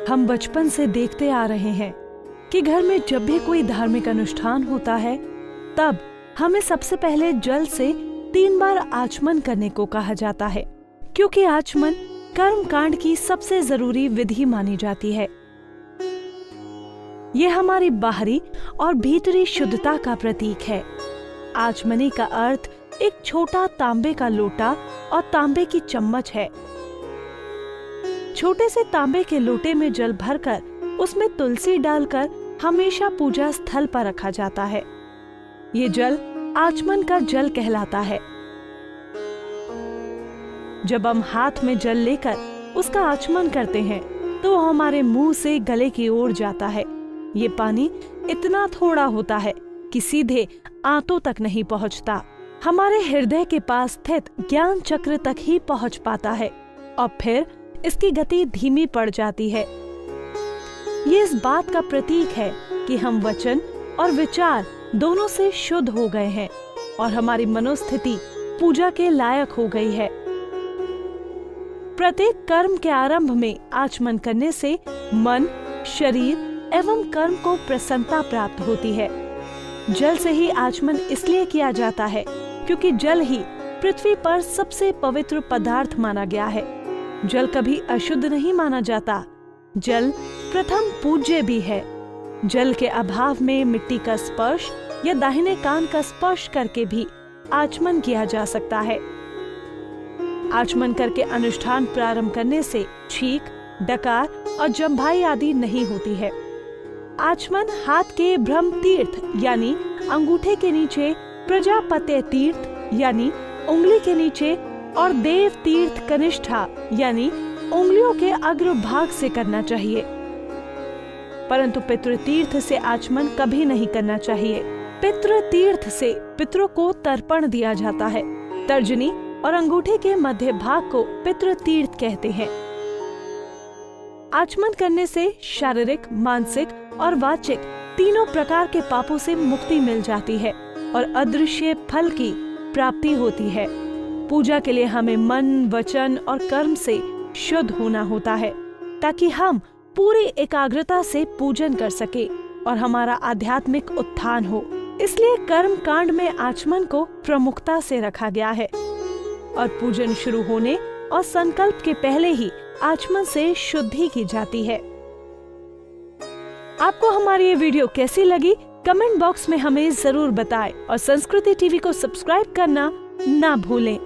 हम बचपन से देखते आ रहे हैं कि घर में जब भी कोई धार्मिक अनुष्ठान होता है तब हमें सबसे पहले जल से 3 बार आचमन करने को कहा जाता है, क्योंकि आचमन कर्म कांड की सबसे जरूरी विधि मानी जाती है। यह हमारी बाहरी और भीतरी शुद्धता का प्रतीक है। आचमनी का अर्थ एक छोटा तांबे का लोटा और तांबे की चम्मच है। छोटे से तांबे के लोटे में जल भरकर उसमें तुलसी डालकर हमेशा पूजा स्थल पर रखा जाता है। ये जल आचमन का जल कहलाता है। जब हम हाथ में जल लेकर उसका आचमन करते हैं तो हमारे मुंह से गले की ओर जाता है। ये पानी इतना थोड़ा होता है कि सीधे आंतों तक नहीं पहुंचता, हमारे हृदय के पास स्थित ज्ञान चक्र तक ही पहुंच पाता है और फिर इसकी गति धीमी पड़ जाती है। ये इस बात का प्रतीक है कि हम वचन और विचार दोनों से शुद्ध हो गए हैं और हमारी मनोस्थिति पूजा के लायक हो गई है। प्रत्येक कर्म के आरंभ में आचमन करने से मन, शरीर एवं कर्म को प्रसन्नता प्राप्त होती है। जल से ही आचमन इसलिए किया जाता है क्योंकि जल ही पृथ्वी पर सबसे पवित्र पदार्थ माना गया है। जल कभी अशुद्ध नहीं माना जाता। जल प्रथम पूज्य भी है। जल के अभाव में मिट्टी का स्पर्श या दाहिने कान का स्पर्श करके भी आचमन किया जा सकता है। आचमन करके अनुष्ठान प्रारंभ करने से छींक, डकार और जम्भाई आदि नहीं होती है। आचमन हाथ के ब्रह्म तीर्थ यानी अंगूठे के नीचे, प्रजापत्य तीर्थ यानी उंगली के नीचे और देव तीर्थ कनिष्ठा यानी उंगलियों के अग्र भाग से करना चाहिए, परंतु पितृ तीर्थ से आचमन कभी नहीं करना चाहिए। पितृ तीर्थ से पितरों को तर्पण दिया जाता है। तर्जनी और अंगूठे के मध्य भाग को पितृ तीर्थ कहते हैं। आचमन करने से शारीरिक, मानसिक और वाचिक तीनों प्रकार के पापों से मुक्ति मिल जाती है और अदृश्य फल की प्राप्ति होती है। पूजा के लिए हमें मन, वचन और कर्म से शुद्ध होना होता है ताकि हम पूरी एकाग्रता से पूजन कर सके और हमारा आध्यात्मिक उत्थान हो। इसलिए कर्म कांड में आचमन को प्रमुखता से रखा गया है और पूजन शुरू होने और संकल्प के पहले ही आचमन से शुद्धि की जाती है। आपको हमारी ये वीडियो कैसी लगी कमेंट बॉक्स में हमें जरूर बताएं और संस्कृति टीवी को सब्सक्राइब करना ना भूलें।